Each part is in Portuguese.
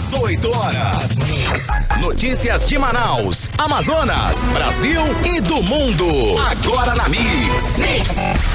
18 horas. Notícias de Manaus, Amazonas, Brasil e do mundo. Agora na Mix.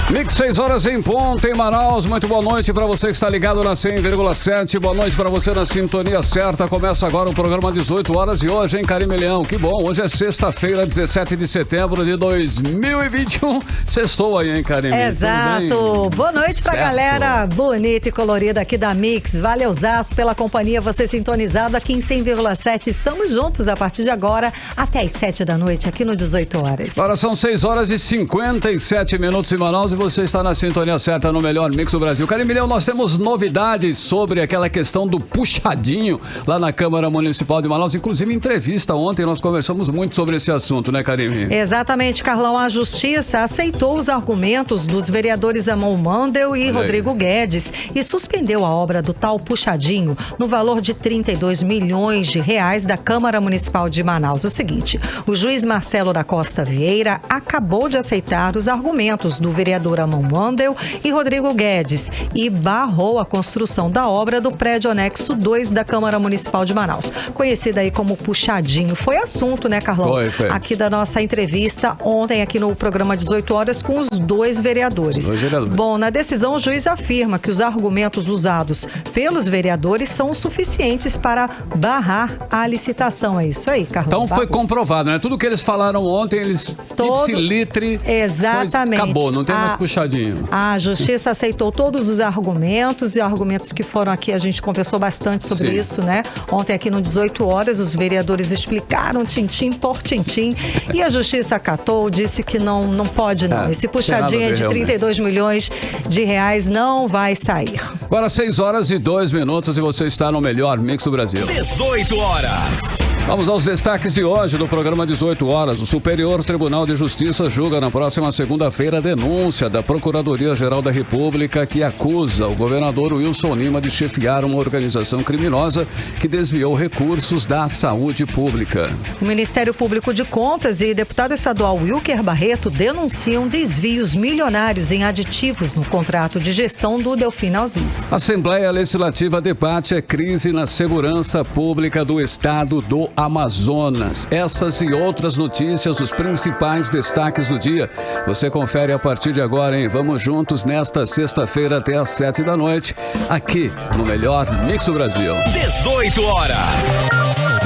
Mix 6 horas em ponto em Manaus. Muito boa noite para você que está ligado na 100,7. Boa noite para você na sintonia certa. Começa agora o programa 18 horas de hoje, hein, Karime Leão? Que bom. Hoje é sexta-feira, 17 de setembro de 2021. Sextou aí, hein, Karime? Exato. Boa noite pra galera bonita e colorida aqui da Mix. Valeuzaço pela companhia, você sintonizado aqui em 100,7. Estamos juntos a partir de agora até as 7 da noite aqui no 18 horas. Agora são 6 horas e 57 minutos em Manaus e você está na sintonia certa no melhor Mix do Brasil. Karime Leão, nós temos novidades sobre aquela questão do puxadinho lá na Câmara Municipal de Manaus. Inclusive, em entrevista ontem nós conversamos muito sobre esse assunto, né, Karime? Exatamente, Carlão. A Justiça aceitou os argumentos dos vereadores Amon Mandel e Rodrigo Guedes e suspendeu a obra do tal puxadinho no valor de 32 milhões de reais da Câmara Municipal de Manaus. O seguinte, o juiz Marcelo da Costa Vieira acabou de aceitar os argumentos do vereador Amon Mandel e Rodrigo Guedes e barrou a construção da obra do prédio anexo 2 da Câmara Municipal de Manaus, conhecida aí como puxadinho. Foi assunto, né, Carlão? Foi. Aqui da nossa entrevista ontem aqui no programa 18 horas com os dois vereadores. Bom, na decisão o juiz afirma que os argumentos usados pelos vereadores são suficientes para barrar a licitação. É isso aí, Carlão. Então foi comprovado, né? Tudo que eles falaram ontem, eles ipsilitre. Exatamente. Acabou, não tem mais puxadinho. A Justiça aceitou todos os argumentos e argumentos que foram aqui, a gente conversou bastante sobre isso, né? Ontem aqui no 18 horas, os vereadores explicaram tintim por tintim e a Justiça acatou, disse que não pode não. Esse puxadinho de 32 milhões de reais não vai sair. Agora 6 horas e 2 minutos e você está no melhor Mix do Brasil. 18 horas. Vamos aos destaques de hoje do programa 18 horas. O Superior Tribunal de Justiça julga na próxima segunda-feira a denúncia da Procuradoria-Geral da República que acusa o governador Wilson Lima de chefiar uma organização criminosa que desviou recursos da saúde pública. O Ministério Público de Contas e deputado estadual Wilker Barreto denunciam desvios milionários em aditivos no contrato de gestão do Delfim Alzis. Assembleia Legislativa debate a crise na segurança pública do estado do Amazonas. Essas e outras notícias, os principais destaques do dia. Você confere a partir de agora, hein? Vamos juntos nesta sexta-feira até às 7 da noite, aqui no melhor Mix do Brasil. 18 horas.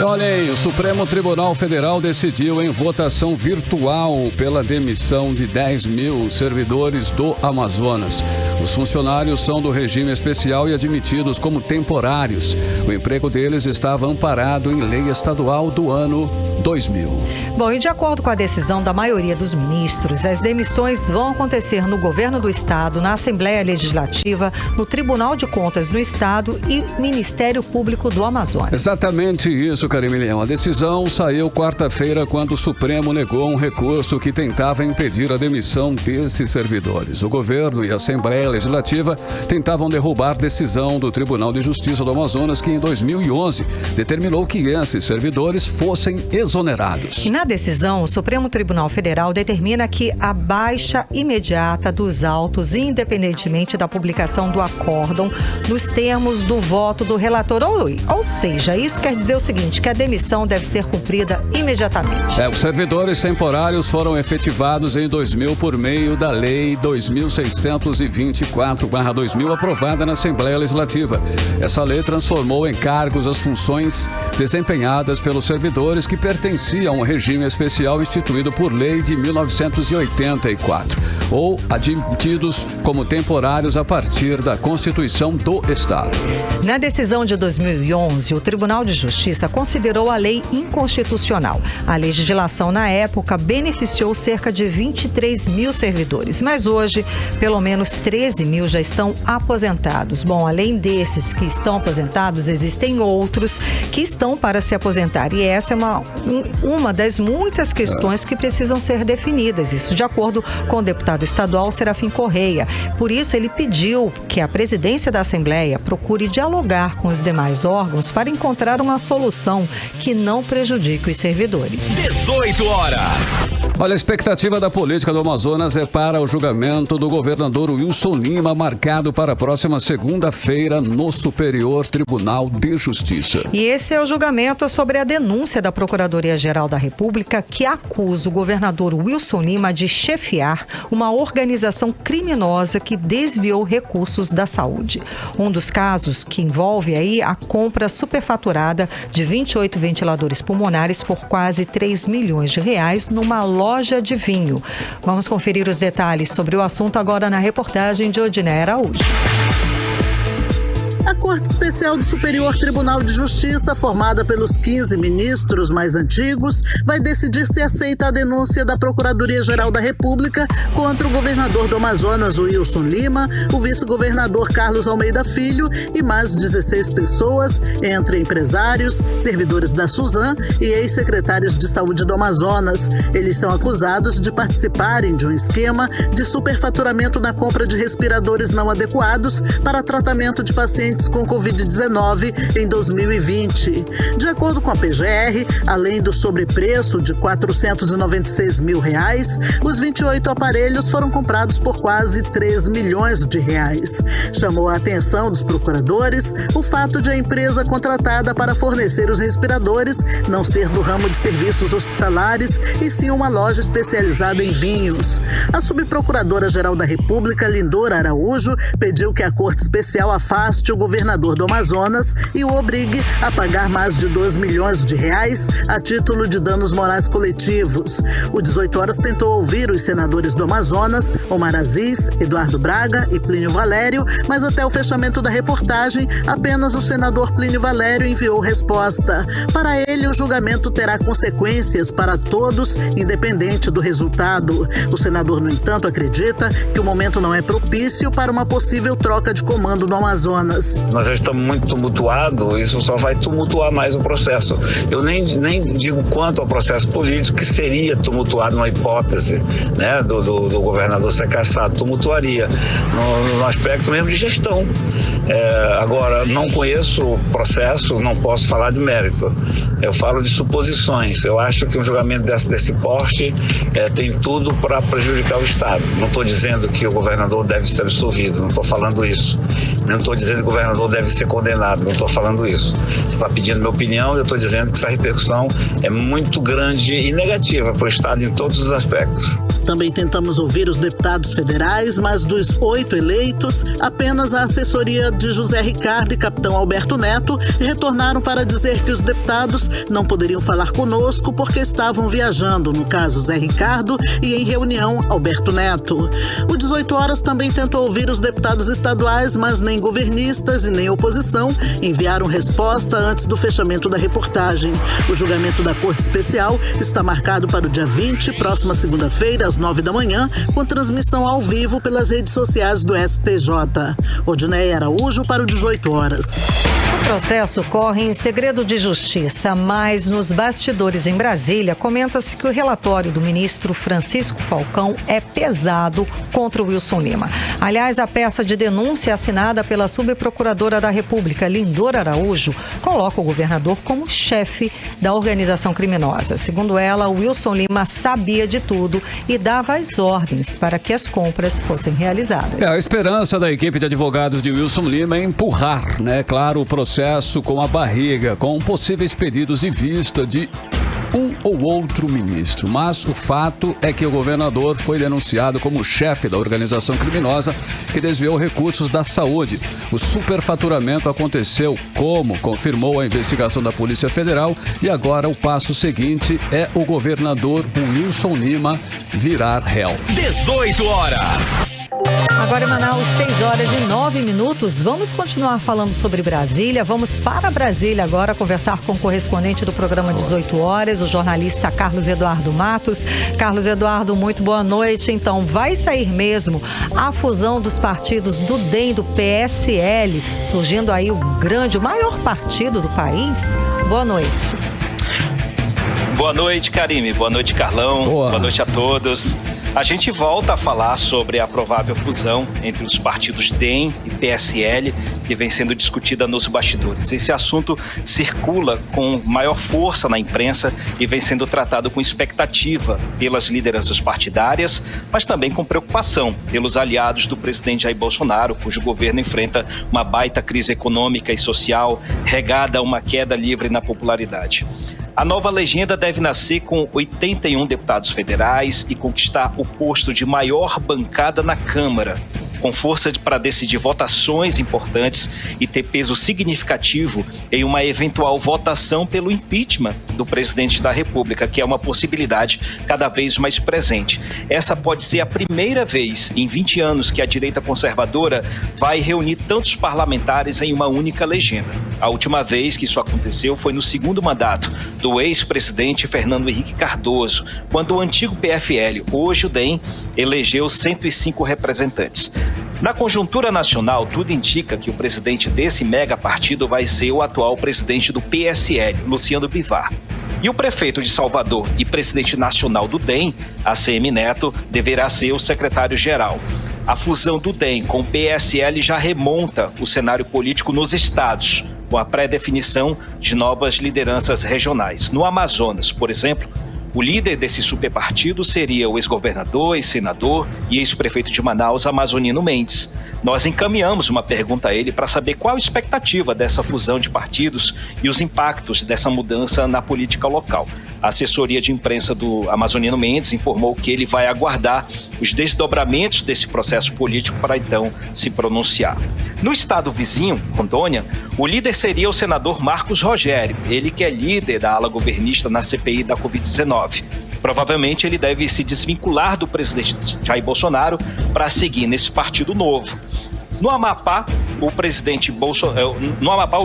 Olha aí, o Supremo Tribunal Federal decidiu em votação virtual pela demissão de 10 mil servidores do Amazonas. Os funcionários são do regime especial e admitidos como temporários. O emprego deles estava amparado em lei estadual do ano 2000. Bom, e de acordo com a decisão da maioria dos ministros, as demissões vão acontecer no Governo do Estado, na Assembleia Legislativa, no Tribunal de Contas do Estado e Ministério Público do Amazonas. Exatamente isso, Karime Leão. A decisão saiu quarta-feira quando o Supremo negou um recurso que tentava impedir a demissão desses servidores. O governo e a Assembleia Legislativa tentavam derrubar a decisão do Tribunal de Justiça do Amazonas, que em 2011 determinou que esses servidores fossem exonerados. E na decisão, o Supremo Tribunal Federal determina que a baixa imediata dos autos, independentemente da publicação do acórdão, nos termos do voto do relator. Ou seja, isso quer dizer o seguinte, que a demissão deve ser cumprida imediatamente. Os servidores temporários foram efetivados em 2000 por meio da Lei 2624/2000, aprovada na Assembleia Legislativa. Essa lei transformou em cargos as funções desempenhadas pelos servidores que pertenciam a um regime especial instituído por lei de 1984, ou admitidos como temporários a partir da Constituição do Estado. Na decisão de 2011, o Tribunal de Justiça considerou a lei inconstitucional. A legislação, na época, beneficiou cerca de 23 mil servidores, mas hoje, pelo menos 13 mil já estão aposentados. Bom, além desses que estão aposentados, existem outros que estão para se aposentar, e essa é uma das muitas questões que precisam ser definidas, isso de acordo com o deputado estadual Serafim Correia. Por isso, ele pediu que a presidência da Assembleia procure dialogar com os demais órgãos para encontrar uma solução que não prejudique os servidores. 18 horas. Olha, a expectativa da política do Amazonas é para o julgamento do governador Wilson Lima, marcado para a próxima segunda-feira no Superior Tribunal de Justiça. E esse é o julgamento sobre a denúncia da Procuradoria-Geral da República que acusa o governador Wilson Lima de chefiar uma organização criminosa que desviou recursos da saúde. Um dos casos que envolve aí a compra superfaturada de 28 ventiladores pulmonares por quase 3 milhões de reais numa loja de vinho. Vamos conferir os detalhes sobre o assunto agora na reportagem de Odiné Araújo. A Corte Especial do Superior Tribunal de Justiça, formada pelos 15 ministros mais antigos, vai decidir se aceita a denúncia da Procuradoria-Geral da República contra o governador do Amazonas, Wilson Lima, o vice-governador Carlos Almeida Filho e mais 16 pessoas, entre empresários, servidores da Suzam e ex-secretários de saúde do Amazonas. Eles são acusados de participarem de um esquema de superfaturamento na compra de respiradores não adequados para tratamento de pacientes com Covid-19 em 2020. De acordo com a PGR, além do sobrepreço de R$ 496 mil, os 28 aparelhos foram comprados por quase 3 milhões de reais. Chamou a atenção dos procuradores o fato de a empresa contratada para fornecer os respiradores não ser do ramo de serviços hospitalares e sim uma loja especializada em vinhos. A subprocuradora-geral da República, Lindora Araújo, pediu que a Corte Especial afaste o governador do Amazonas e o obrigue a pagar mais de 2 milhões de reais a título de danos morais coletivos. O 18 Horas tentou ouvir os senadores do Amazonas, Omar Aziz, Eduardo Braga e Plínio Valério, mas até o fechamento da reportagem, apenas o senador Plínio Valério enviou resposta. Para ele, o julgamento terá consequências para todos, independente do resultado. O senador, no entanto, acredita que o momento não é propício para uma possível troca de comando no Amazonas. Nós já estamos muito tumultuados, isso só vai tumultuar mais o processo. Eu nem digo quanto ao processo político, que seria tumultuado numa hipótese, né, do governador ser cassado, tumultuaria no aspecto mesmo de gestão. Agora, não conheço o processo, não posso falar de mérito. Eu falo de suposições. Eu acho que um julgamento desse porte tem tudo para prejudicar o Estado. Não estou dizendo que o governador deve ser absolvido, não estou falando isso. Não estou dizendo que o governador deve ser condenado, não estou falando isso. Você está pedindo minha opinião, eu estou dizendo que essa repercussão é muito grande e negativa para o Estado em todos os aspectos. Também tentamos ouvir os deputados federais, mas dos 8 eleitos, apenas a assessoria de José Ricardo e capitão Alberto Neto retornaram para dizer que os deputados não poderiam falar conosco porque estavam viajando, no caso Zé Ricardo, e em reunião Alberto Neto. O 18 Horas também tentou ouvir os deputados estaduais, mas nem governistas e nem oposição enviaram resposta antes do fechamento da reportagem. O julgamento da Corte Especial está marcado para o dia 20, próxima segunda-feira, às 9 da manhã, com transmissão ao vivo pelas redes sociais do STJ. Odiné Araújo para o 18 Horas. O processo corre em segredo de justiça, mas nos bastidores em Brasília, comenta-se que o relatório do ministro Francisco Falcão é pesado contra o Wilson Lima. Aliás, a peça de denúncia assinada pela subprocuradora da República, Lindora Araújo, coloca o governador como chefe da organização criminosa. Segundo ela, o Wilson Lima sabia de tudo e dava as ordens para que as compras fossem realizadas. A esperança da equipe de advogados de Wilson Lima é empurrar, claro, o processo com a barriga, com possíveis pedidos de vista de um ou outro ministro. Mas o fato é que o governador foi denunciado como chefe da organização criminosa que desviou recursos da saúde. O superfaturamento aconteceu, como confirmou a investigação da Polícia Federal, e agora o passo seguinte é o governador Wilson Lima virar réu. 18 horas. Agora em Manaus, 6 horas e 9 minutos. Vamos continuar falando sobre Brasília. Vamos para Brasília agora conversar com o correspondente do programa 18 Horas, o jornalista Carlos Eduardo Matos. Carlos Eduardo, muito boa noite. Então, vai sair mesmo a fusão dos partidos do DEM e do PSL, surgindo aí o maior partido do país? Boa noite. Boa noite, Karime. Boa noite, Carlão. Boa noite a todos. A gente volta a falar sobre a provável fusão entre os partidos DEM e PSL, que vem sendo discutida nos bastidores. Esse assunto circula com maior força na imprensa e vem sendo tratado com expectativa pelas lideranças partidárias, mas também com preocupação pelos aliados do presidente Jair Bolsonaro, cujo governo enfrenta uma baita crise econômica e social, regada a uma queda livre na popularidade. A nova legenda deve nascer com 81 deputados federais e conquistar o posto de maior bancada na Câmara, com força para decidir votações importantes e ter peso significativo em uma eventual votação pelo impeachment do presidente da República, que é uma possibilidade cada vez mais presente. Essa pode ser a primeira vez em 20 anos que a direita conservadora vai reunir tantos parlamentares em uma única legenda. A última vez que isso aconteceu foi no segundo mandato do ex-presidente Fernando Henrique Cardoso, quando o antigo PFL, hoje o DEM, elegeu 105 representantes. Na conjuntura nacional, tudo indica que o presidente desse mega partido vai ser o atual presidente do PSL, Luciano Bivar. E o prefeito de Salvador e presidente nacional do DEM, ACM Neto, deverá ser o secretário-geral. A fusão do DEM com o PSL já remonta o cenário político nos estados, com a pré-definição de novas lideranças regionais. No Amazonas, por exemplo, o líder desse superpartido seria o ex-governador, ex-senador e ex-prefeito de Manaus, Amazonino Mendes. Nós encaminhamos uma pergunta a ele para saber qual a expectativa dessa fusão de partidos e os impactos dessa mudança na política local. A assessoria de imprensa do Amazonino Mendes informou que ele vai aguardar os desdobramentos desse processo político para então se pronunciar. No estado vizinho, Rondônia, o líder seria o senador Marcos Rogério, ele que é líder da ala governista na CPI da Covid-19. Provavelmente ele deve se desvincular do presidente Jair Bolsonaro para seguir nesse partido novo. No Amapá, o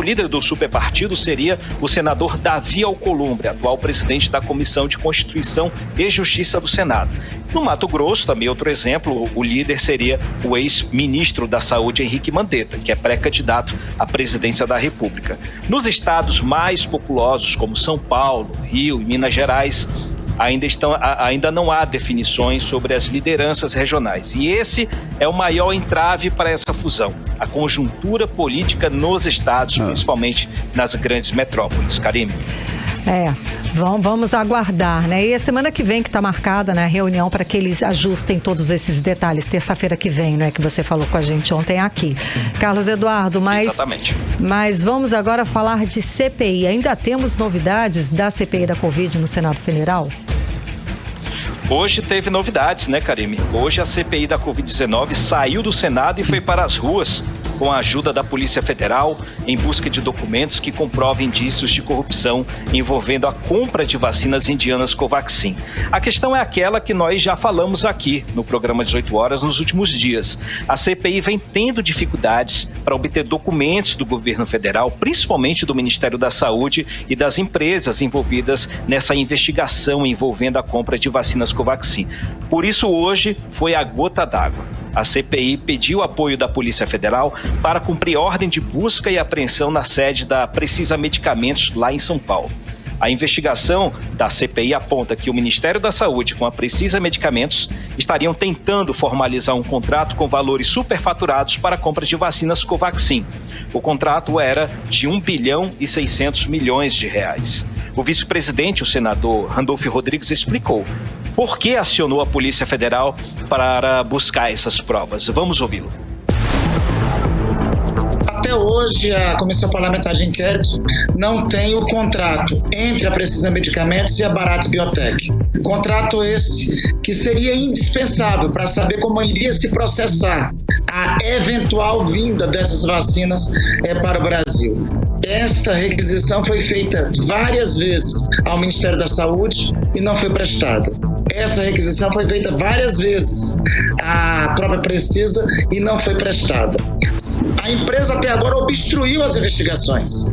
líder do superpartido seria o senador Davi Alcolumbre, atual presidente da Comissão de Constituição e Justiça do Senado. No Mato Grosso, também outro exemplo, o líder seria o ex-ministro da Saúde, Henrique Mandetta, que é pré-candidato à presidência da República. Nos estados mais populosos, como São Paulo, Rio e Minas Gerais, ainda não há definições sobre as lideranças regionais. E esse é o maior entrave para essa fusão, a conjuntura política nos estados, principalmente nas grandes metrópoles. Karime. Vamos aguardar, né? E a semana que vem que está marcada, né, a reunião para que eles ajustem todos esses detalhes, terça-feira que vem, né, que você falou com a gente ontem aqui. Carlos Eduardo, mas vamos agora falar de CPI. Ainda temos novidades da CPI da Covid no Senado Federal? Hoje teve novidades, né, Karime? Hoje a CPI da Covid-19 saiu do Senado e foi para as ruas com a ajuda da Polícia Federal em busca de documentos que comprovem indícios de corrupção envolvendo a compra de vacinas indianas Covaxin. A questão é aquela que nós já falamos aqui no programa 18 Horas nos últimos dias. A CPI vem tendo dificuldades para obter documentos do governo federal, principalmente do Ministério da Saúde e das empresas envolvidas nessa investigação envolvendo a compra de vacinas Covaxin. Por isso, hoje foi a gota d'água. A CPI pediu apoio da Polícia Federal para cumprir ordem de busca e apreensão na sede da Precisa Medicamentos, lá em São Paulo. A investigação da CPI aponta que o Ministério da Saúde com a Precisa Medicamentos estariam tentando formalizar um contrato com valores superfaturados para a compra de vacinas Covaxin. O contrato era de 1 bilhão e 600 milhões de reais. O vice-presidente, o senador Randolfo Rodrigues, explicou por que acionou a Polícia Federal para buscar essas provas. Vamos ouvi-lo. Até hoje, a Comissão Parlamentar de Inquérito não tem o contrato entre a Precisa Medicamentos e a Bharat Biotech. Contrato esse que seria indispensável para saber como iria se processar a eventual vinda dessas vacinas para o Brasil. Esta requisição foi feita várias vezes ao Ministério da Saúde e não foi prestada. Essa requisição foi feita várias vezes à própria Precisa e não foi prestada. A empresa até agora obstruiu as investigações.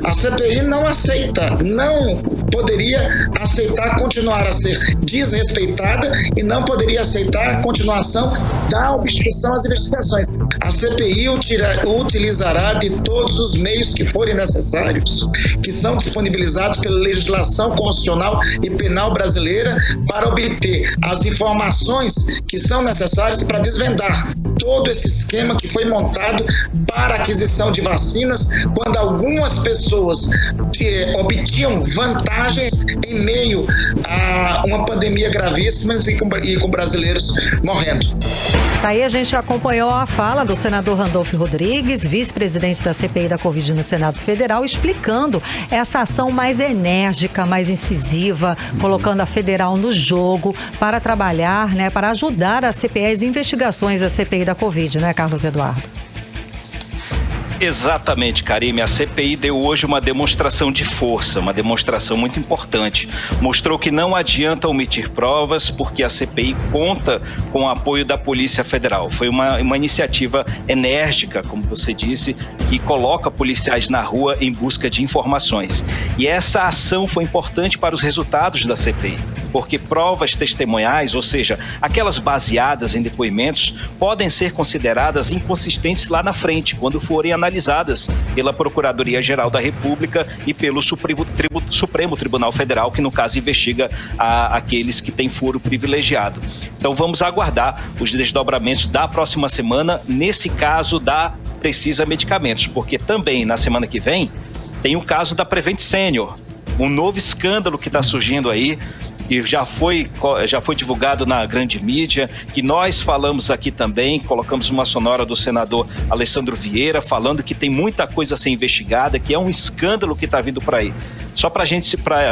A CPI não aceita, não poderia aceitar continuar a ser desrespeitada e não poderia aceitar a continuação da obstrução às investigações. A CPI utilizará de todos os meios que forem necessários, que são disponibilizados pela legislação constitucional e penal brasileira, para obter as informações que são necessárias para desvendar todo esse esquema que foi montado para a aquisição de vacinas, quando algumas pessoas obtinham vantagens em meio a uma pandemia gravíssima e com brasileiros morrendo. Aí a gente acompanhou a fala do senador Randolfo Rodrigues, vice-presidente da CPI da Covid no Senado Federal, explicando essa ação mais enérgica, mais incisiva, colocando a federal no jogo para trabalhar, né, para ajudar a CPI, as investigações da CPI da Covid, né, Carlos Eduardo? Exatamente, Karime. A CPI deu hoje uma demonstração de força, uma demonstração muito importante. Mostrou que não adianta omitir provas, porque a CPI conta com o apoio da Polícia Federal. Foi uma iniciativa enérgica, como você disse, que coloca policiais na rua em busca de informações. E essa ação foi importante para os resultados da CPI, porque provas testemunhais, ou seja, aquelas baseadas em depoimentos, podem ser consideradas inconsistentes lá na frente, quando forem analisadas pela Procuradoria-Geral da República e pelo Supremo Tribunal Federal, que no caso investiga aqueles que têm foro privilegiado. Então vamos aguardar os desdobramentos da próxima semana, nesse caso da Precisa Medicamentos, porque também na semana que vem tem o caso da Prevent Senior, um novo escândalo que está surgindo aí, que já foi divulgado na grande mídia, que nós falamos aqui também, colocamos uma sonora do senador Alessandro Vieira, falando que tem muita coisa a ser investigada, que é um escândalo que está vindo por aí. Só para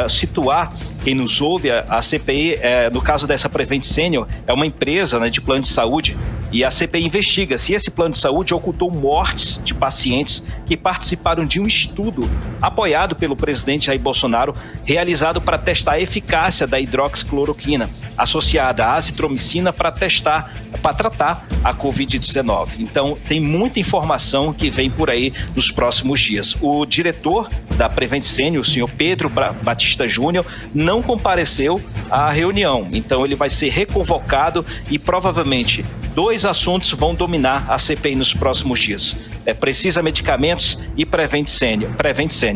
situar quem nos ouve, a CPI, no caso dessa Prevent Senior, é uma empresa, né, de plano de saúde, e a CPI investiga se esse plano de saúde ocultou mortes de pacientes que participaram de um estudo apoiado pelo presidente Jair Bolsonaro, realizado para testar a eficácia da hidroxicloroquina associada à azitromicina para tratar a Covid-19. Então, tem muita informação que vem por aí nos próximos dias. O diretor da Prevent Senior, o senhor Pedro Batista Júnior, não compareceu à reunião. Então, ele vai ser reconvocado e provavelmente 2 assuntos vão dominar a CPI nos próximos dias. Precisa Medicamentos e Prevent Senior.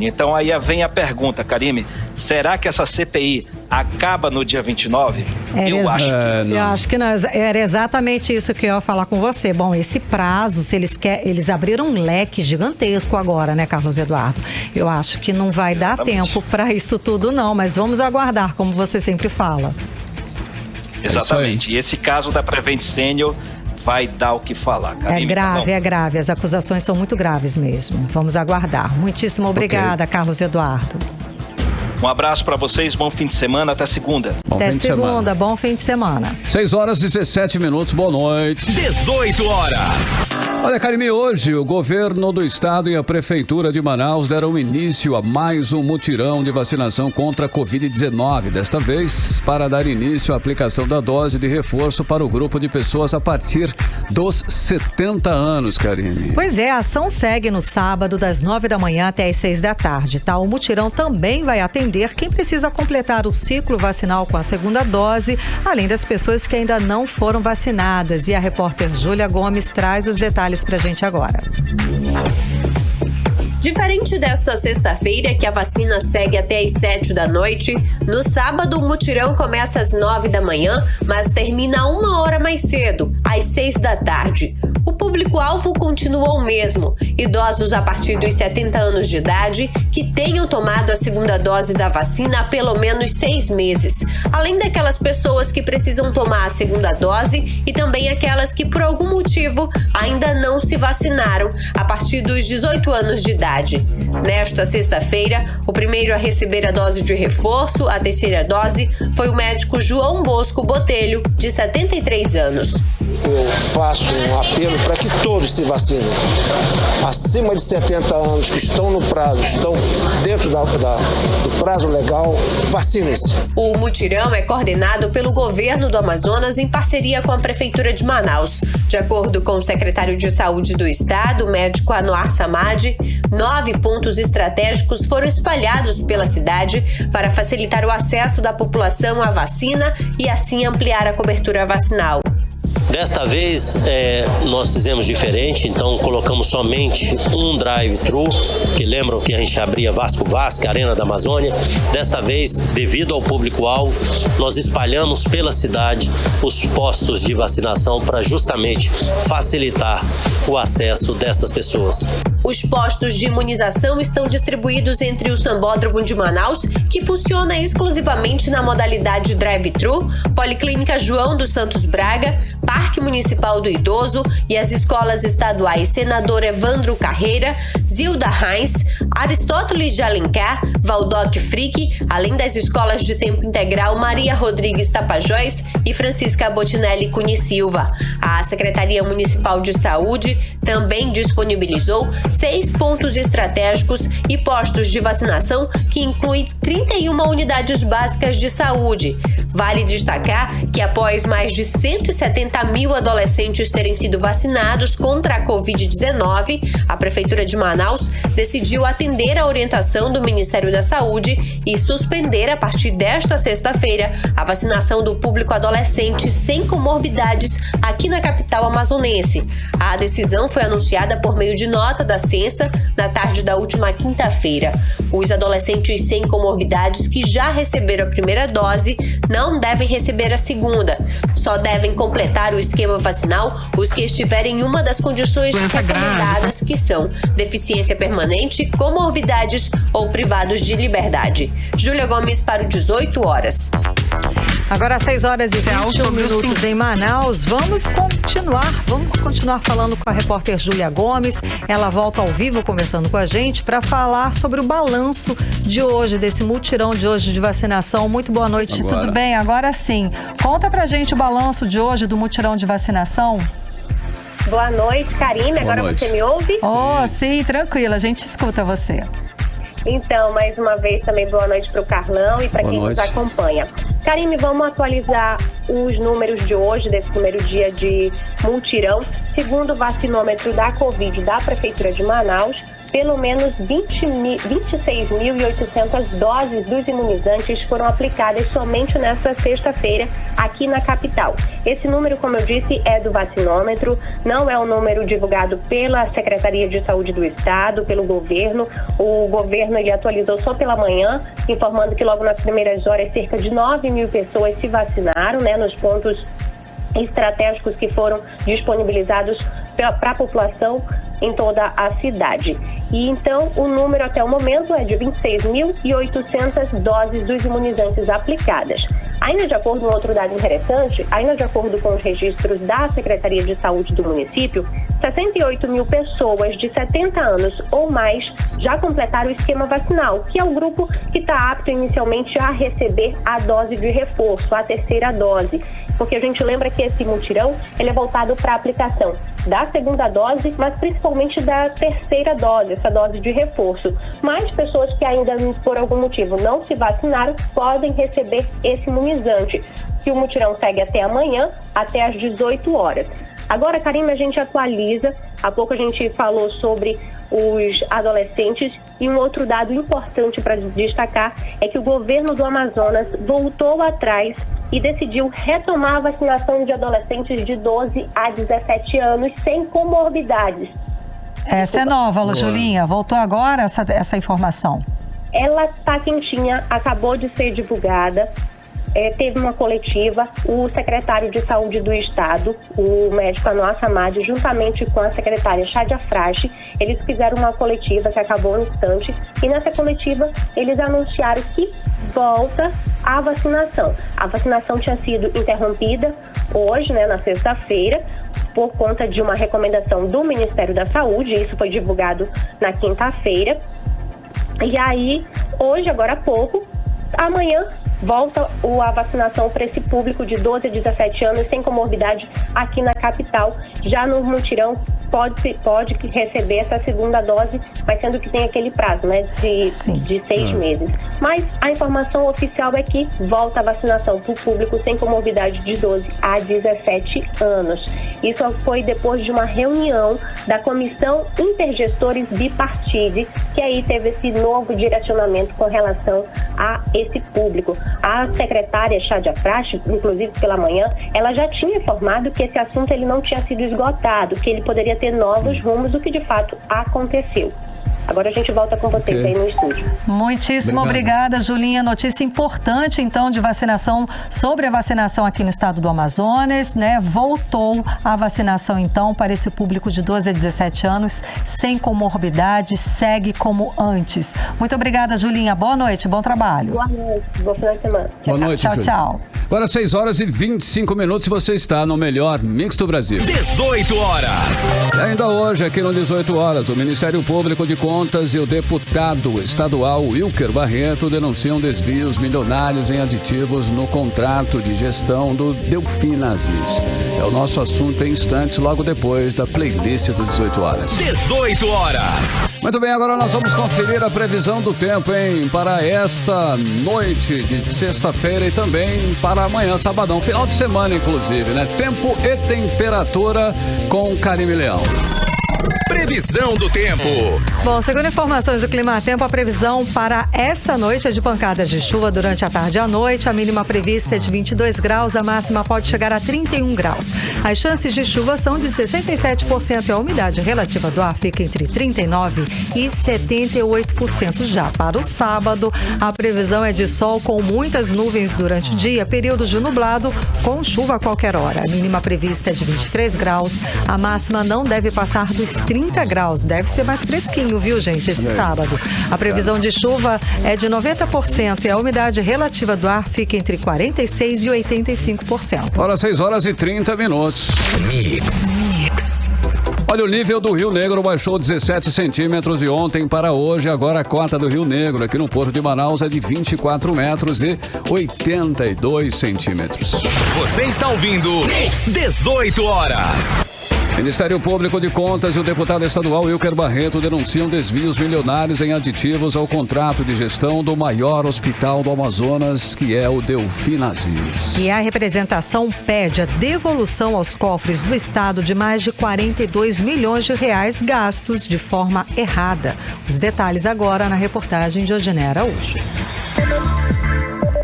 Então, aí vem a pergunta, Karime, será que essa CPI acaba no dia 29? Eu acho que não. Era exatamente isso que eu ia falar com você. Bom, esse prazo, se eles abriram um leque gigantesco agora, né, Carlos Eduardo? Eu acho que não vai dar tempo para isso tudo, não, mas vamos aguardar, como você sempre fala. Exatamente. E esse caso da Prevent Senior vai dar o que falar, Karime. É grave. As acusações são muito graves mesmo. Vamos aguardar. Muitíssimo obrigada, Carlos Eduardo. Um abraço para vocês, bom fim de semana, até segunda. Até segunda, bom fim de semana. 6h17, boa noite. 18 horas. Olha, Karime, hoje o governo do estado e a prefeitura de Manaus deram início a mais um mutirão de vacinação contra a Covid-19. Desta vez, para dar início à aplicação da dose de reforço para o grupo de pessoas a partir dos 70 anos, Karime. Pois é, a ação segue no sábado, das 9 da manhã até as 6 da tarde, tá? O mutirão também vai atender quem precisa completar o ciclo vacinal com a segunda dose, além das pessoas que ainda não foram vacinadas. E a repórter Júlia Gomes traz os detalhes pra gente agora. Diferente desta sexta-feira, que a vacina segue até às 7 da noite, no sábado o mutirão começa às 9 da manhã, mas termina 1 hora mais cedo, às 6 da tarde. O público-alvo continua o mesmo, idosos a partir dos 70 anos de idade que tenham tomado a segunda dose da vacina há pelo menos 6 meses, além daquelas pessoas que precisam tomar a segunda dose e também aquelas que por algum motivo ainda não se vacinaram a partir dos 18 anos de idade. Nesta sexta-feira, o primeiro a receber a dose de reforço, a terceira dose, foi o médico João Bosco Botelho, de 73 anos. eu faço um apelo para que todos se vacinem. Acima de 70 anos que estão no prazo, estão dentro do prazo legal, vacinem-se. O mutirão é coordenado pelo governo do Amazonas em parceria com a Prefeitura de Manaus. De acordo com o secretário de Saúde do Estado, o médico Anwar Samad, 9 pontos estratégicos foram espalhados pela cidade para facilitar o acesso da população à vacina e assim ampliar a cobertura vacinal. Desta vez nós fizemos diferente, então colocamos somente um drive-thru, que lembram que a gente abria Vasco, Arena da Amazônia. Desta vez, devido ao público-alvo, nós espalhamos pela cidade os postos de vacinação para justamente facilitar o acesso dessas pessoas. Os postos de imunização estão distribuídos entre o Sambódromo de Manaus, que funciona exclusivamente na modalidade drive-thru, Policlínica João dos Santos Braga, Parque Municipal do Idoso e as escolas estaduais Senador Evandro Carreira, Zilda Heinz, Aristóteles de Alencar, Valdoc Frick, além das escolas de tempo integral Maria Rodrigues Tapajós e Francisca Botinelli Cunha Silva. A Secretaria Municipal de Saúde também disponibilizou 6 pontos estratégicos e postos de vacinação que incluem 31 unidades básicas de saúde. Vale destacar que após mais de 170 mil adolescentes terem sido vacinados contra a Covid-19, a Prefeitura de Manaus decidiu atender a orientação do Ministério da Saúde e suspender a partir desta sexta-feira a vacinação do público adolescente sem comorbidades aqui na capital amazonense. A decisão foi anunciada por meio de nota da Censa na tarde da última quinta-feira. Os adolescentes sem comorbidades que já receberam a primeira dose não devem receber a segunda. Só devem completar o esquema vacinal os que estiverem em uma das condições recomendadas, que são deficiência permanente, comorbidades ou privados de liberdade. Júlia Gomes para o 18 horas. Agora às 6 horas e 21 minutos em Manaus. Vamos continuar falando com a repórter Júlia Gomes. Ela volta ao vivo conversando com a gente para falar sobre o balanço de hoje, desse mutirão de hoje de vacinação. Muito boa noite, tudo bem? Agora sim. Conta pra gente o balanço de hoje do mutirão de vacinação. Boa noite, Karine. Agora você me ouve? Sim, tranquila. A gente escuta você. Então, mais uma vez também boa noite para o Carlão e para quem nos acompanha. Karine, vamos atualizar os números de hoje, desse primeiro dia de mutirão. Segundo o vacinômetro da Covid da Prefeitura de Manaus, pelo menos 26.800 doses dos imunizantes foram aplicadas somente nesta sexta-feira aqui na capital. Esse número, como eu disse, é do vacinômetro, não é um número divulgado pela Secretaria de Saúde do Estado, pelo governo. O governo ele atualizou só pela manhã, informando que logo nas primeiras horas cerca de 9 mil pessoas se vacinaram, nos pontos estratégicos que foram disponibilizados para a população em toda a cidade. E então o número até o momento é de 26.800 doses dos imunizantes aplicadas. Ainda de acordo com outro dado interessante, ainda de acordo com os registros da Secretaria de Saúde do município, 68 mil pessoas de 70 anos ou mais já completaram o esquema vacinal, que é o grupo que está apto inicialmente a receber a dose de reforço, a terceira dose. Porque a gente lembra que esse mutirão ele é voltado para a aplicação da segunda dose, mas principalmente da terceira dose, essa dose de reforço. Mas pessoas que ainda por algum motivo não se vacinaram podem receber esse imunizante, que o mutirão segue até amanhã, até às 18 horas. Agora, Karine, a gente atualiza. Há pouco a gente falou sobre os adolescentes e um outro dado importante para destacar é que o governo do Amazonas voltou atrás e decidiu retomar a vacinação de adolescentes de 12 a 17 anos sem comorbidades. Essa é nova, Julinha. Voltou agora essa informação? Ela está quentinha, acabou de ser divulgada. Teve uma coletiva, o secretário de Saúde do Estado, o médico Anwar Samad, juntamente com a secretária Shadia Frache, eles fizeram uma coletiva que acabou no instante, e nessa coletiva eles anunciaram que volta a vacinação. A vacinação tinha sido interrompida hoje, na sexta-feira, por conta de uma recomendação do Ministério da Saúde, isso foi divulgado na quinta-feira, e aí, hoje, agora há pouco, amanhã volta a vacinação para esse público de 12 a 17 anos sem comorbidade aqui na capital. Já no mutirão pode receber essa segunda dose, mas sendo que tem aquele prazo, né, de 6 meses. Mas a informação oficial é que volta a vacinação para o público sem comorbidade de 12 a 17 anos. Isso foi depois de uma reunião da Comissão Intergestores Bipartite, que aí teve esse novo direcionamento com relação a esse público. A secretária Shadia Prache, inclusive pela manhã, ela já tinha informado que esse assunto ele não tinha sido esgotado, que ele poderia ter novos rumos, o que de fato aconteceu. Agora a gente volta com vocês aí no estúdio. Muitíssimo obrigada, Julinha. Notícia importante, então, de vacinação, sobre a vacinação aqui no estado do Amazonas, né? Voltou a vacinação, então, para esse público de 12 a 17 anos, sem comorbidade, segue como antes. Muito obrigada, Julinha. Boa noite, bom trabalho. Boa noite, bom final de semana. Boa noite, tchau, tchau. Agora 6 horas e 25 minutos e você está no melhor mix do Brasil. 18 horas. E ainda hoje, aqui no 18 horas, o Ministério Público de Contas e o deputado estadual Wilker Barreto denunciam desvios milionários em aditivos no contrato de gestão do Delfinazis. É o nosso assunto em instantes, logo depois da playlist do 18 horas. 18 horas. Muito bem, agora nós vamos conferir a previsão do tempo, hein? Para esta noite de sexta-feira e também para amanhã, sabadão, final de semana, inclusive, né? Tempo e temperatura com Karime Leão. Previsão do tempo. Bom, segundo informações do Climatempo, a previsão para esta noite é de pancadas de chuva durante a tarde e a noite. A mínima prevista é de 22 graus, a máxima pode chegar a 31 graus. As chances de chuva são de 67% e a umidade relativa do ar fica entre 39% e 78%. Já para o sábado, a previsão é de sol com muitas nuvens durante o dia, períodos de nublado com chuva a qualquer hora. A mínima prevista é de 23 graus, a máxima não deve passar dos 30 graus. Deve ser mais fresquinho, viu, gente, esse sábado. A previsão de chuva é de 90% e a umidade relativa do ar fica entre 46% e 85%. Agora 6 horas e 30 minutos. Mix. Olha, o nível do Rio Negro baixou 17 centímetros de ontem para hoje. Agora a cota do Rio Negro aqui no Porto de Manaus é de 24 metros e 82 centímetros. Você está ouvindo 18 horas. Ministério Público de Contas e o deputado estadual Wilker Barreto denunciam desvios milionários em aditivos ao contrato de gestão do maior hospital do Amazonas, que é o Delfinazis. E a representação pede a devolução aos cofres do estado de mais de 42 milhões de reais gastos de forma errada. Os detalhes agora na reportagem de Odiné Araújo.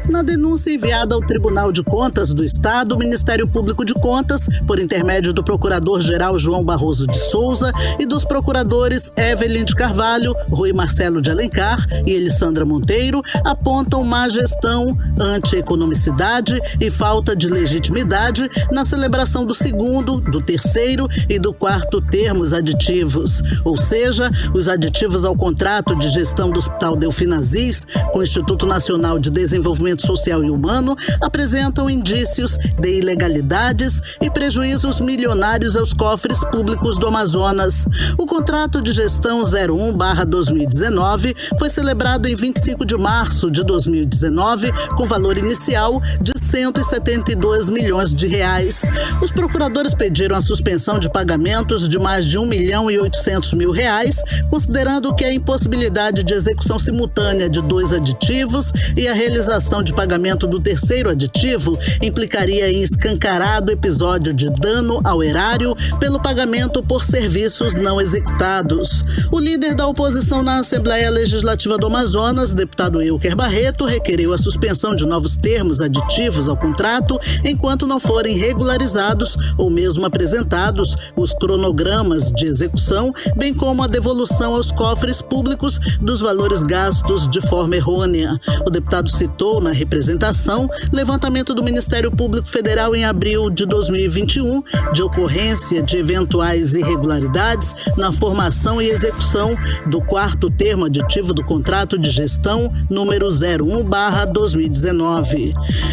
Na denúncia enviada ao Tribunal de Contas do Estado, o Ministério Público de Contas, por intermédio do Procurador-Geral João Barroso de Souza e dos procuradores Evelyn de Carvalho, Rui Marcelo de Alencar e Elisandra Monteiro, apontam má gestão, anti-economicidade e falta de legitimidade na celebração do segundo, do terceiro e do quarto termos aditivos, ou seja, os aditivos ao contrato de gestão do Hospital Delfinazis com o Instituto Nacional de Desenvolvimento Social e Humano apresentam indícios de ilegalidades e prejuízos milionários aos cofres públicos do Amazonas. O contrato de gestão 01/2019 foi celebrado em 25 de março de 2019 com valor inicial de 172 milhões de reais. Os procuradores pediram a suspensão de pagamentos de mais de 1.800.000 reais, considerando que a impossibilidade de execução simultânea de 2 aditivos e a realização de pagamento do terceiro aditivo implicaria em escancarado episódio de dano ao erário pelo pagamento por serviços não executados. O líder da oposição na Assembleia Legislativa do Amazonas, deputado Wilker Barreto, requeriu a suspensão de novos termos aditivos ao contrato enquanto não forem regularizados ou mesmo apresentados os cronogramas de execução, bem como a devolução aos cofres públicos dos valores gastos de forma errônea. O deputado citou na representação levantamento do Ministério Público Federal em abril de 2021 de ocorrência de eventuais irregularidades na formação e execução do quarto termo aditivo do contrato de gestão número 01/2019.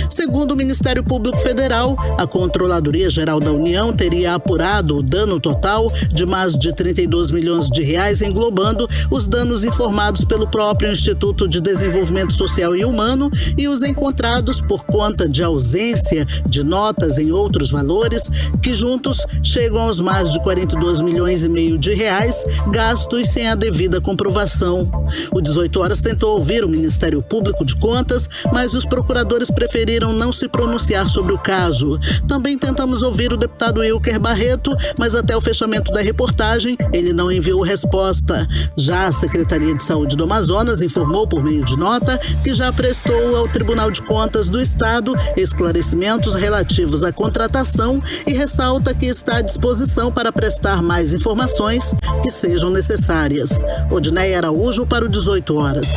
Segundo o Ministério Público Federal, a Controladoria Geral da União teria apurado o dano total de mais de 32 milhões de reais, englobando os danos informados pelo próprio Instituto de Desenvolvimento Social e Humano e o os encontrados por conta de ausência de notas em outros valores, que juntos chegam aos mais de 42 milhões e meio de reais gastos sem a devida comprovação. O 18 Horas tentou ouvir o Ministério Público de Contas, mas os procuradores preferiram não se pronunciar sobre o caso. Também tentamos ouvir o deputado Wilker Barreto, mas até o fechamento da reportagem, ele não enviou resposta. Já a Secretaria de Saúde do Amazonas informou por meio de nota que já prestou ao Tribunal de Contas do Estado esclarecimentos relativos à contratação e ressalta que está à disposição para prestar mais informações que sejam necessárias. Odneia Araújo para o 18 Horas.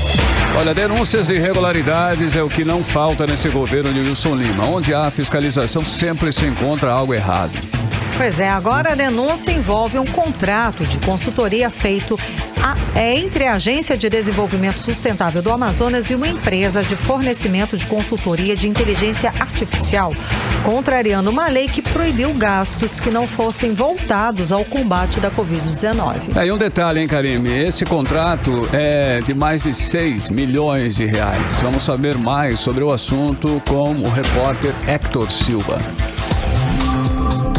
Olha, denúncias de irregularidades é o que não falta nesse governo de Wilson Lima. Onde há fiscalização, sempre se encontra algo errado. Pois é, agora a denúncia envolve um contrato de consultoria feito entre a Agência de Desenvolvimento Sustentável do Amazonas e uma empresa de fornecimento de consultoria de inteligência artificial, contrariando uma lei que proibiu gastos que não fossem voltados ao combate da Covid-19. E um detalhe, hein, Karime? Esse contrato é de mais de 6 milhões de reais. Vamos saber mais sobre o assunto com o repórter Hector Silva.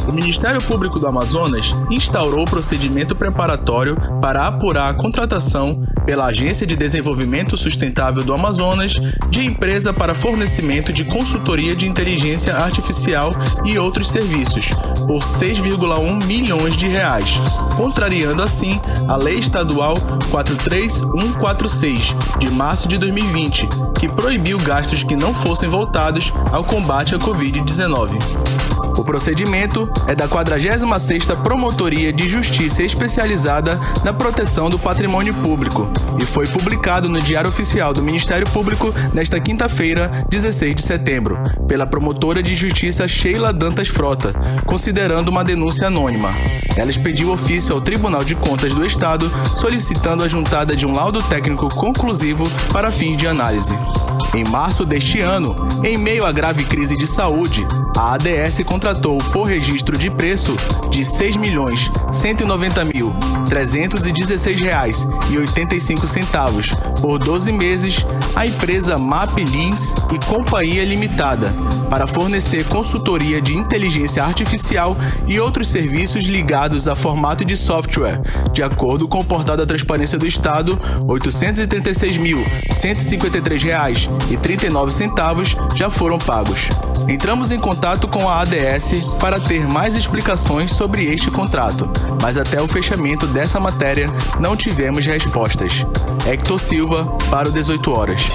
O Ministério Público do Amazonas instaurou o procedimento preparatório para apurar a contratação pela Agência de Desenvolvimento Sustentável do Amazonas de empresa para fornecimento de consultoria de inteligência artificial e outros serviços, por 6,1 milhões de reais, contrariando assim a Lei Estadual 43146, de março de 2020, que proibiu gastos que não fossem voltados ao combate à Covid-19. O procedimento é da 46ª Promotoria de Justiça Especializada na Proteção do Patrimônio Público e foi publicado no Diário Oficial do Ministério Público nesta quinta-feira, 16 de setembro, pela promotora de justiça Sheila Dantas Frota, considerando uma denúncia anônima. Ela expediu ofício ao Tribunal de Contas do Estado solicitando a juntada de um laudo técnico conclusivo para fins de análise. Em março deste ano, em meio à grave crise de saúde, a ADS contratou por registro de preço de R$ 6.190.316,85 por 12 meses a empresa MAP Lins e Companhia Limitada para fornecer consultoria de inteligência artificial e outros serviços ligados a formato de software, de acordo com o Portal da Transparência do Estado, R$ 836.153,39 já foram pagos. Entramos em contato com a ADS para ter mais explicações sobre este contrato, mas até o fechamento dessa matéria não tivemos respostas. Hector Silva para o 18 Horas.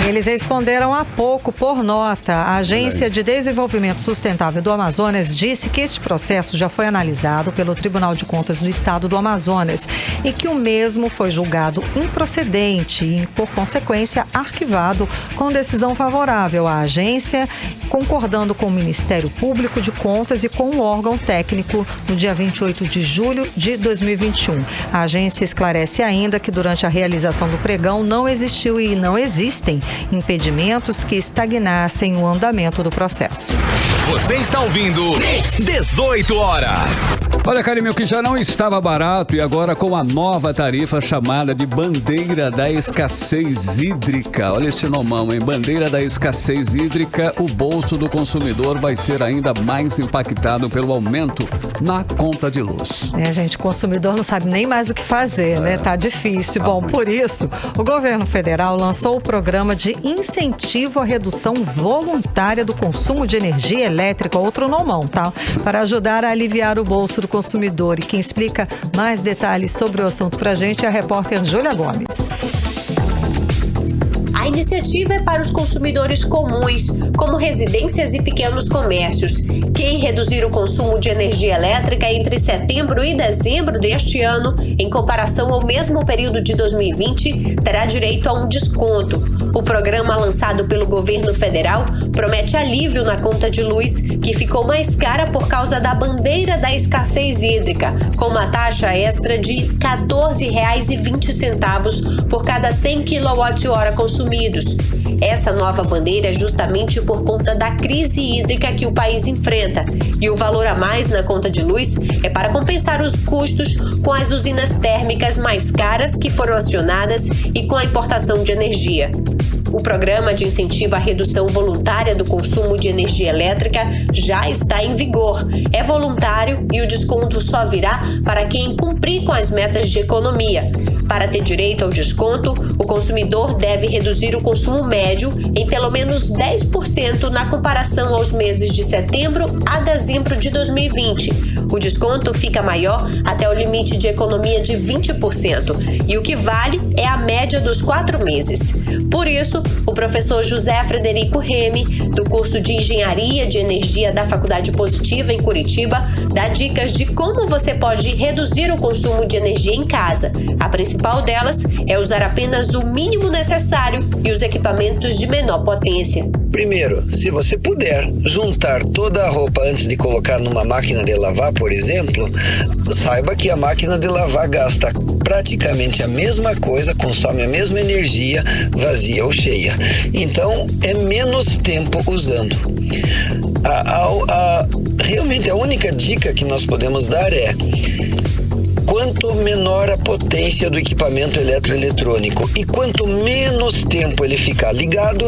Eles responderam há pouco por nota. A Agência de Desenvolvimento Sustentável do Amazonas disse que este processo já foi analisado pelo Tribunal de Contas do Estado do Amazonas e que o mesmo foi julgado improcedente e, por consequência, arquivado com decisão favorável à agência, concordando com o Ministério Público de Contas e com o órgão técnico no dia 28 de julho de 2021. A agência esclarece ainda que durante a realização do pregão não existiu e não existem impedimentos que estagnassem o andamento do processo. Você está ouvindo 18 Horas. Olha, Karime, o que já não estava barato e agora com a nova tarifa chamada de Bandeira da Escassez Hídrica. Olha esse nomão, hein? Bandeira da Escassez Hídrica, o bolso do consumidor vai ser ainda mais impactado pelo aumento na conta de luz. Gente, o consumidor não sabe nem mais o que fazer, né? Tá difícil. Bom, por isso, o governo federal lançou o programa de incentivo à redução voluntária do consumo de energia elétrica, outro nomão, tá? Para ajudar a aliviar o bolso do consumidor. E quem explica mais detalhes sobre o assunto pra gente é a repórter Júlia Gomes. A iniciativa é para os consumidores comuns, como residências e pequenos comércios. Quem reduzir o consumo de energia elétrica entre setembro e dezembro deste ano, em comparação ao mesmo período de 2020, terá direito a um desconto. O programa lançado pelo governo federal promete alívio na conta de luz, que ficou mais cara por causa da bandeira da escassez hídrica, com uma taxa extra de R$ 14,20 por cada 100 kWh consumidos. Essa nova bandeira é justamente por conta da crise hídrica que o país enfrenta, e o valor a mais na conta de luz é para compensar os custos com as usinas térmicas mais caras que foram acionadas e com a importação de energia. O programa de incentivo à redução voluntária do consumo de energia elétrica já está em vigor. É voluntário e o desconto só virá para quem cumprir com as metas de economia. Para ter direito ao desconto, o consumidor deve reduzir o consumo médio em pelo menos 10% na comparação aos meses de setembro a dezembro de 2020. O desconto fica maior até o limite de economia de 20%, e o que vale é a média dos 4 meses. Por isso, o professor José Frederico Remy, do curso de Engenharia de Energia da Faculdade Positiva em Curitiba, dá dicas de como você pode reduzir o consumo de energia em casa. A principal delas é usar apenas o mínimo necessário e os equipamentos de menor potência. Primeiro, se você puder juntar toda a roupa antes de colocar numa máquina de lavar, por exemplo, saiba que a máquina de lavar gasta praticamente a mesma coisa, consome a mesma energia, vazia ou cheia. Então, é menos tempo usando. Realmente, a única dica que nós podemos dar é: quanto menor a potência do equipamento eletroeletrônico e quanto menos tempo ele ficar ligado,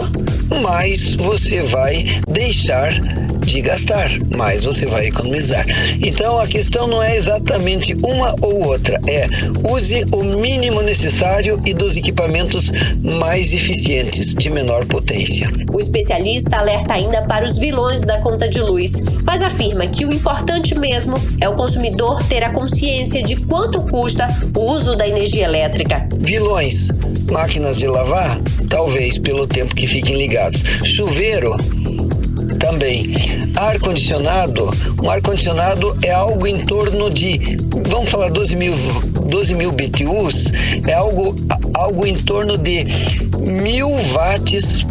mais você vai deixar de gastar, mais você vai economizar. Então a questão não é exatamente uma ou outra, é use o mínimo necessário e dos equipamentos mais eficientes, de menor potência. O especialista alerta ainda para os vilões da conta de luz, mas afirma que o importante mesmo é o consumidor ter a consciência de quanto custa o uso da energia elétrica. Vilões: máquinas de lavar, talvez pelo tempo que fiquem ligados. Chuveiro, também. Ar-condicionado, um ar-condicionado é algo em torno de, vamos falar 12 mil BTUs, é algo em torno de 1000 watts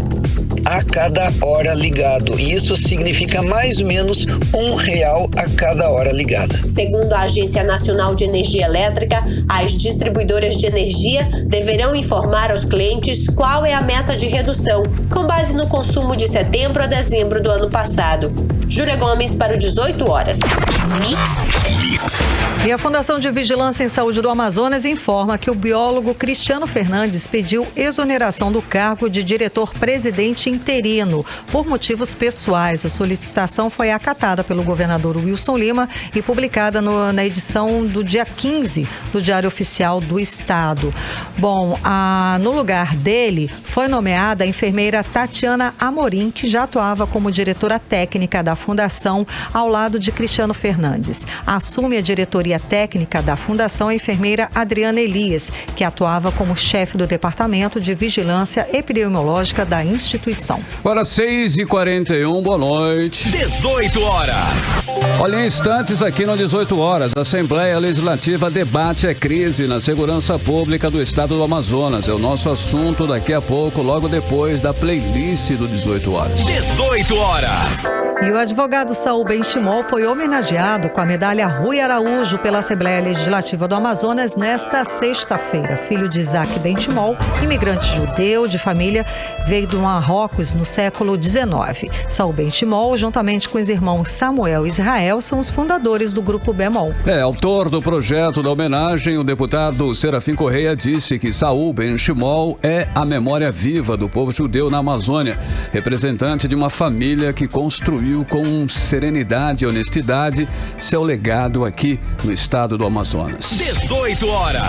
a cada hora ligado, e isso significa mais ou menos R$1 a cada hora ligada. Segundo a Agência Nacional de Energia Elétrica, as distribuidoras de energia deverão informar aos clientes qual é a meta de redução, com base no consumo de setembro a dezembro do ano passado. Júlia Gomes para o 18 horas. E a Fundação de Vigilância em Saúde do Amazonas informa que o biólogo Cristiano Fernandes pediu exoneração do cargo de diretor-presidente interino por motivos pessoais. A solicitação foi acatada pelo governador Wilson Lima e publicada na edição do dia 15 do Diário Oficial do Estado. Bom, no lugar dele foi nomeada a enfermeira Tatiana Amorim, que já atuava como diretora técnica da Fundação ao lado de Cristiano Fernandes. Assume a diretoria técnica da Fundação a enfermeira Adriana Elias, que atuava como chefe do Departamento de Vigilância Epidemiológica da instituição. Agora 6h41, boa noite. 18 horas. Olha, em instantes aqui no 18 horas, a Assembleia Legislativa debate a crise na segurança pública do estado do Amazonas. É o nosso assunto daqui a pouco, logo depois da playlist do 18 horas. 18 horas. E o advogado Saul Benchimol foi homenageado com a medalha Rui Araújo pela Assembleia Legislativa do Amazonas nesta sexta-feira. Filho de Isaac Benchimol, imigrante judeu de família, veio do Marrocos no século XIX. Saul Benchimol, juntamente com os irmãos Samuel e Israel, são os fundadores do Grupo Bemol. Autor do projeto da homenagem, o deputado Serafim Correia disse que Saul Benchimol é a memória viva do povo judeu na Amazônia, representante de uma família que construiu com serenidade e honestidade seu legado aqui no estado do Amazonas. 18 horas.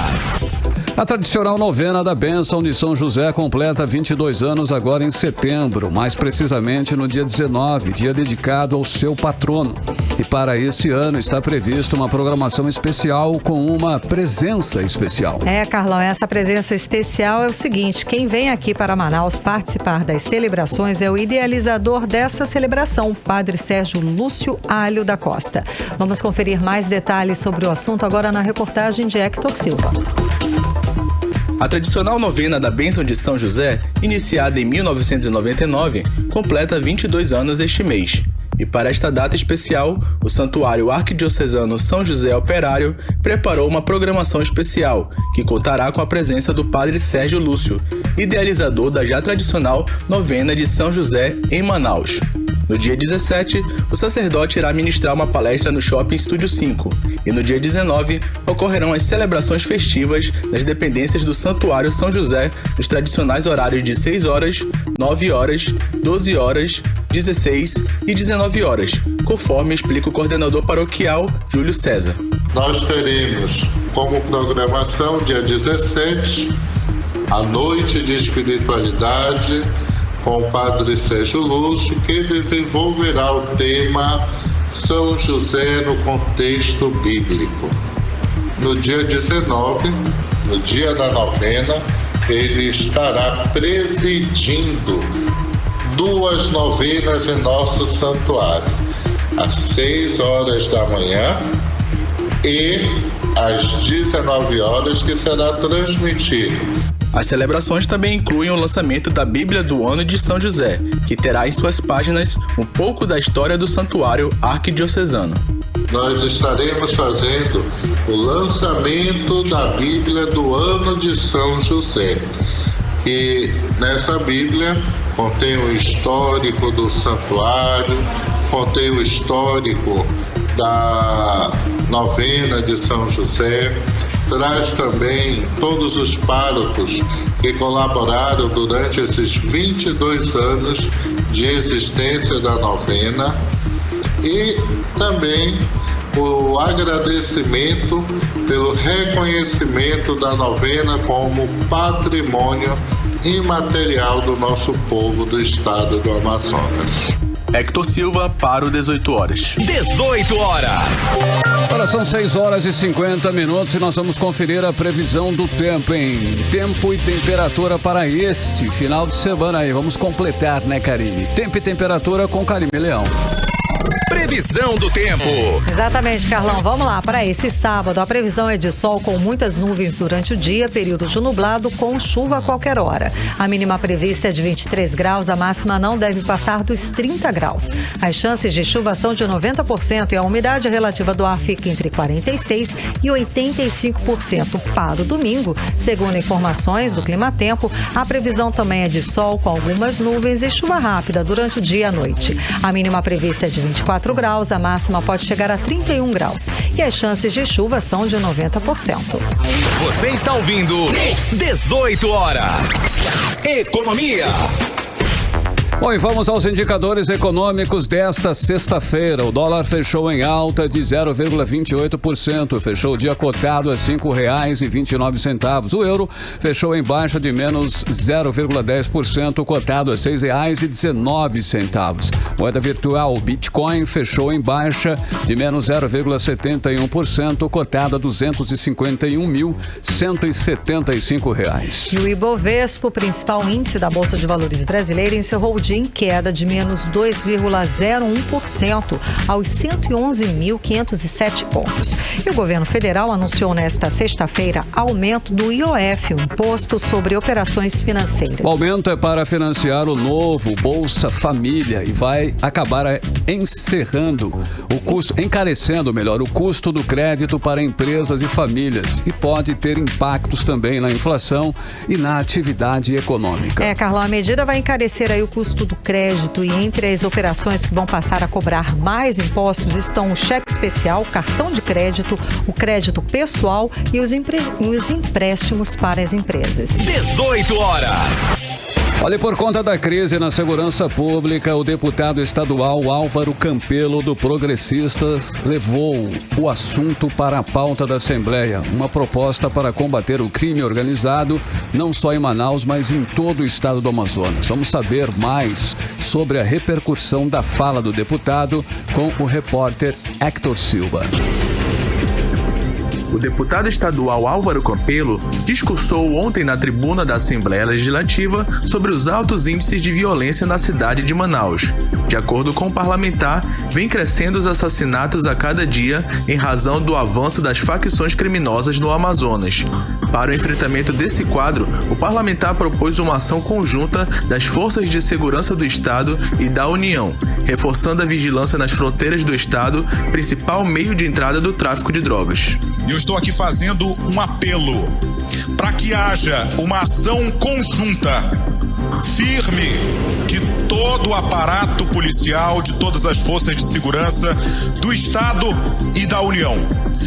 A tradicional novena da Bênção de São José completa 22 anos agora em setembro, mais precisamente no dia 19, dia dedicado ao seu patrono. E para esse ano está prevista uma programação especial com uma presença especial. Carlão, essa presença especial é o seguinte: quem vem aqui para Manaus participar das celebrações é o idealizador dessa celebração, Padre Sérgio Lúcio Alho da Costa. Vamos conferir mais detalhes sobre o assunto agora na reportagem de Hector Silva. A tradicional novena da Bênção de São José, iniciada em 1999, completa 22 anos este mês. E para esta data especial, o Santuário Arquidiocesano São José Operário preparou uma programação especial, que contará com a presença do Padre Sérgio Lúcio, idealizador da já tradicional novena de São José em Manaus. No dia 17, o sacerdote irá ministrar uma palestra no Shopping Estúdio 5 e no dia 19 ocorrerão as celebrações festivas nas dependências do Santuário São José nos tradicionais horários de 6 horas, 9 horas, 12 horas, 16 e 19 horas, conforme explica o coordenador paroquial Júlio César. Nós teremos como programação dia 17, a noite de espiritualidade, com o Padre Sérgio Lúcio, que desenvolverá o tema São José no contexto bíblico. No dia 19, no dia da novena, ele estará presidindo 2 novenas em nosso santuário, às 6 horas da manhã e às 19 horas, que será transmitido. As celebrações também incluem o lançamento da Bíblia do Ano de São José, que terá em suas páginas um pouco da história do santuário arquidiocesano. Nós estaremos fazendo o lançamento da Bíblia do Ano de São José, que nessa Bíblia contém o histórico do santuário, contém o histórico da novena de São José, traz também todos os párocos que colaboraram durante esses 22 anos de existência da novena e também o agradecimento pelo reconhecimento da novena como patrimônio imaterial do nosso povo do estado do Amazonas. Hector Silva para o 18 horas. 18 horas. Agora são 6 horas e 50 minutos e nós vamos conferir a previsão do tempo, hein? Tempo e temperatura para este final de semana aí. Vamos completar, né, Karine? Tempo e temperatura com Karine Leão. Previsão do tempo. Exatamente, Carlão. Vamos lá. Para esse sábado, a previsão é de sol com muitas nuvens durante o dia, período de nublado com chuva a qualquer hora. A mínima prevista é de 23 graus, a máxima não deve passar dos 30 graus. As chances de chuva são de 90% e a umidade relativa do ar fica entre 46% e 85% para o domingo. Segundo informações do Climatempo, a previsão também é de sol com algumas nuvens e chuva rápida durante o dia e a noite. A mínima prevista é de 24 graus, a máxima pode chegar a 31 graus e as chances de chuva são de 90%. Você está ouvindo 18 horas. Economia. Bom, e vamos aos indicadores econômicos desta sexta-feira. O dólar fechou em alta de 0,28%, fechou o dia cotado a R$ 5,29. O euro fechou em baixa de menos 0,10%, cotado a R$ 6,19. Moeda virtual, o Bitcoin, fechou em baixa de menos 0,71%, cotado a R$ 251.175. E o Ibovespa, o principal índice da Bolsa de Valores brasileira, encerrou o dia em queda de menos 2,01% aos 111.507 pontos. E o governo federal anunciou nesta sexta-feira aumento do IOF, o Imposto sobre Operações Financeiras. O aumento é para financiar o novo Bolsa Família e vai acabar encarecendo o custo do crédito para empresas e famílias e pode ter impactos também na inflação e na atividade econômica. Carlão, a medida vai encarecer aí o custo do crédito e entre as operações que vão passar a cobrar mais impostos estão o cheque especial, o cartão de crédito, o crédito pessoal e os empréstimos para as empresas. 18 horas. Olha, por conta da crise na segurança pública, o deputado estadual Álvaro Campelo, do Progressistas, levou o assunto para a pauta da Assembleia. Uma proposta para combater o crime organizado, não só em Manaus, mas em todo o estado do Amazonas. Vamos saber mais sobre a repercussão da fala do deputado com o repórter Hector Silva. O deputado estadual Álvaro Campelo discursou ontem na tribuna da Assembleia Legislativa sobre os altos índices de violência na cidade de Manaus. De acordo com o parlamentar, vem crescendo os assassinatos a cada dia em razão do avanço das facções criminosas no Amazonas. Para o enfrentamento desse quadro, o parlamentar propôs uma ação conjunta das Forças de Segurança do Estado e da União, reforçando a vigilância nas fronteiras do Estado, principal meio de entrada do tráfico de drogas. Eu estou aqui fazendo um apelo para que haja uma ação conjunta firme de todo o aparato policial, de todas as forças de segurança do Estado e da União.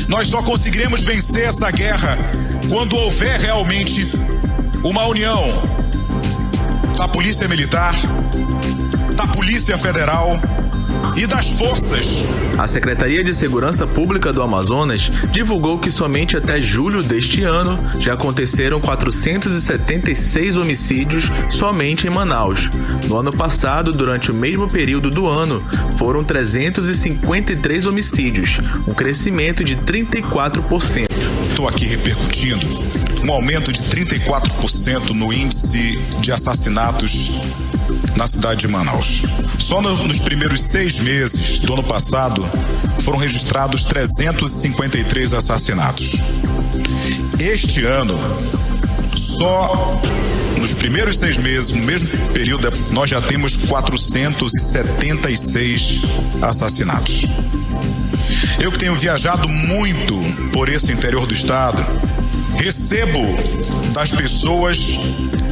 Nós só conseguiremos vencer essa guerra quando houver realmente uma união da Polícia Militar, da Polícia Federal e das forças. A Secretaria de Segurança Pública do Amazonas divulgou que somente até julho deste ano já aconteceram 476 homicídios somente em Manaus. No ano passado, durante o mesmo período do ano, foram 353 homicídios, um crescimento de 34%. Estou aqui repercutindo um aumento de 34% no índice de assassinatos na cidade de Manaus. Só nos primeiros 6 meses do ano passado foram registrados 353 assassinatos. Este ano, só nos primeiros 6 meses, no mesmo período, nós já temos 476 assassinatos. Eu que tenho viajado muito por esse interior do estado, recebo das pessoas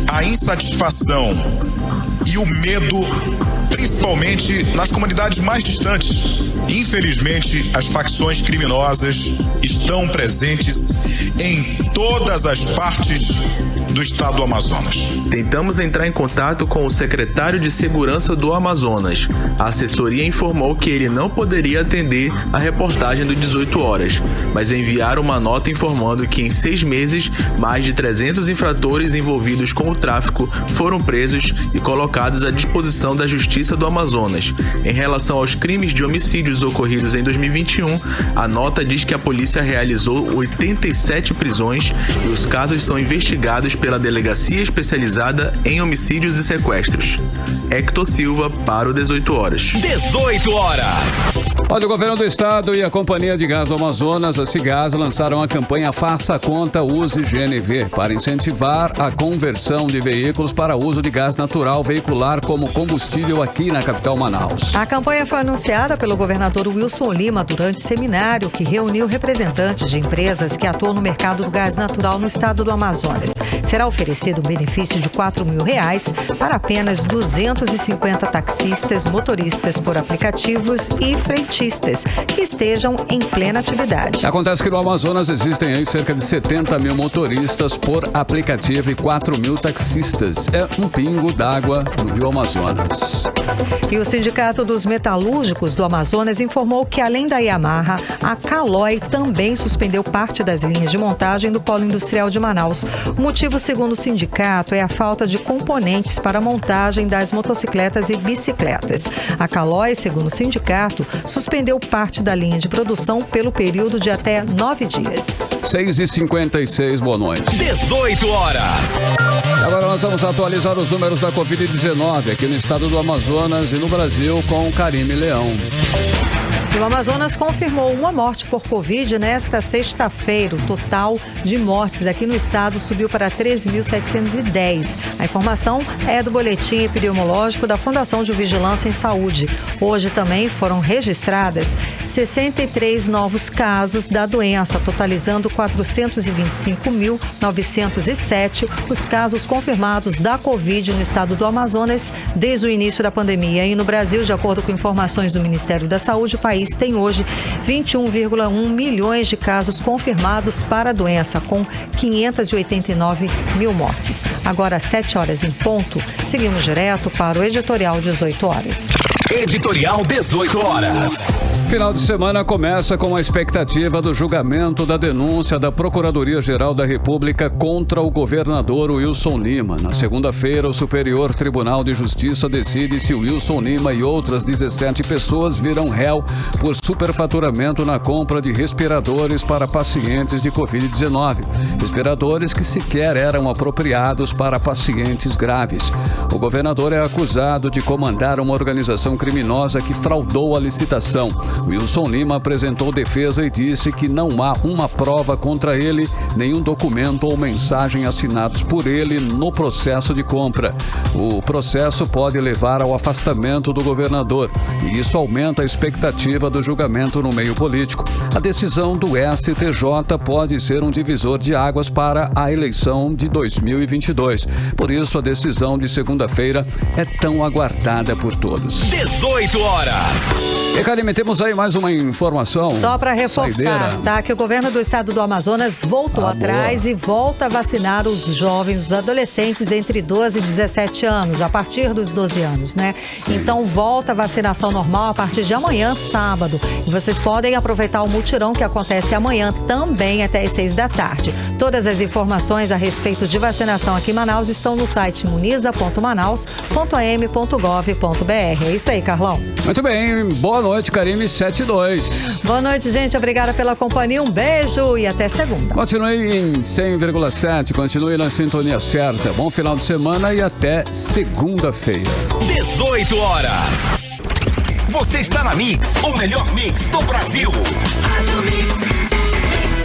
a insatisfação e o medo, principalmente nas comunidades mais distantes. Infelizmente, as facções criminosas estão presentes em todas as partes do estado do Amazonas. Tentamos entrar em contato com o secretário de Segurança do Amazonas. A assessoria informou que ele não poderia atender a reportagem do 18 horas, mas enviaram uma nota informando que em 6 meses, mais de 300 infratores envolvidos com o tráfico foram presos e colocados à disposição da Justiça do Amazonas. Em relação aos crimes de homicídios ocorridos em 2021, a nota diz que a polícia realizou 87 prisões e os casos são investigados pela Delegacia Especializada em Homicídios e Sequestros. Hector Silva para o 18 horas. 18 horas. Olha, o governo do estado e a Companhia de Gás do Amazonas, a Cigás, lançaram a campanha Faça Conta, Use GNV, para incentivar a conversão de veículos para uso de gás natural veicular como combustível aqui na capital Manaus. A campanha foi anunciada pelo governador Wilson Lima durante seminário que reuniu representantes de empresas que atuam no mercado do gás natural no estado do Amazonas. Será oferecido um benefício de R$4.000 para apenas 250 taxistas, motoristas por aplicativos e frentistas que estejam em plena atividade. Acontece que no Amazonas existem aí cerca de 70 mil motoristas por aplicativo e 4 mil taxistas. É um pingo d'água no Rio Amazonas. E o Sindicato dos Metalúrgicos do Amazonas informou que, além da Yamaha, a Caloi também suspendeu parte das linhas de montagem do Polo Industrial de Manaus. O motivo, segundo o sindicato, é a falta de componentes para a montagem das motocicletas e bicicletas. A Caloi, segundo o sindicato, suspendeu parte da linha de produção pelo período de até 9 dias. 6h56, boa noite. 18 horas. Agora nós vamos atualizar os números da Covid-19 aqui no estado do Amazonas e no Brasil com Karime Leão. O Amazonas confirmou uma morte por Covid nesta sexta-feira. O total de mortes aqui no estado subiu para 13.710. A informação é do boletim epidemiológico da Fundação de Vigilância em Saúde. Hoje também foram registradas 63 novos casos da doença, totalizando 425.907 os casos confirmados da Covid no estado do Amazonas desde o início da pandemia. E no Brasil, de acordo com informações do Ministério da Saúde, o país tem hoje 21,1 milhões de casos confirmados para a doença, com 589 mil mortes. Agora, às 7 horas em ponto, seguimos direto para o Editorial 18 horas. Editorial 18 horas. Final de semana começa com a expectativa do julgamento da denúncia da Procuradoria-Geral da República contra o governador Wilson Lima. Na segunda-feira, o Superior Tribunal de Justiça decide se Wilson Lima e outras 17 pessoas viram réu por superfaturamento na compra de respiradores para pacientes de Covid-19. Respiradores que sequer eram apropriados para pacientes graves. O governador é acusado de comandar uma organização organização criminosa que fraudou a licitação. Wilson Lima apresentou defesa e disse que não há uma prova contra ele, nenhum documento ou mensagem assinados por ele no processo de compra. O processo pode levar ao afastamento do governador e isso aumenta a expectativa do julgamento no meio político. A decisão do STJ pode ser um divisor de águas para a eleição de 2022. Por isso, a decisão de segunda-feira é tão aguardada por todos. 18 horas. E, Karime, temos aí mais uma informação. Só para reforçar, tá? Que o governo do estado do Amazonas voltou atrás e volta a vacinar os jovens, os adolescentes entre 12 e 17 anos, a partir dos 12 anos, né? Então, volta a vacinação normal a partir de amanhã, sábado. E vocês podem aproveitar o mutirão que acontece amanhã também até às 6 da tarde. Todas as informações a respeito de vacinação aqui em Manaus estão no site imuniza.manaus.am.gov.br. É isso aí, Carlão. Muito bem. Boa noite, Karime 72. Boa noite, gente. Obrigada pela companhia. Um beijo e até segunda. Continue em 100,7. Continue na sintonia certa. Bom final de semana e até segunda-feira. 18 horas. Você está na Mix, o melhor mix do Brasil. Rádio Mix.